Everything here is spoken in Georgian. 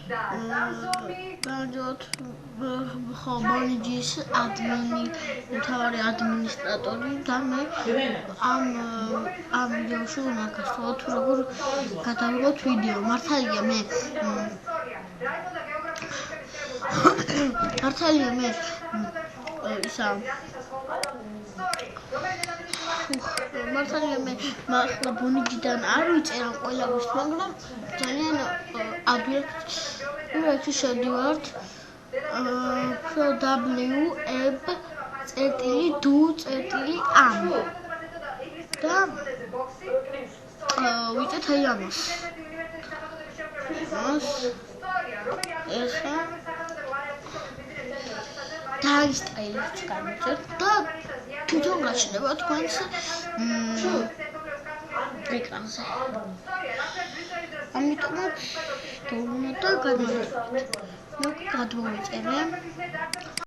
განჯოთ ხო ბონჯის მთავარი ადმინისტრატორი და მე ამ ვიდეოში უნდა გასწავლოთ თუ როგორ გადავიღოთ ვიდეო. მართალია მე ახლა ბონჯიდან არ ვიწერა ყველაფერს, მაგრამ ძალიან ადვილად შევდივართ web.do.am და ვიწეთ აი ამას. ეხლა დაისტაილეთ გამიწერთ და თვითონ გაჩნდება თქვენს ეკრანზე. ამიტომაც დავუნოთ და გადმოვიწერე.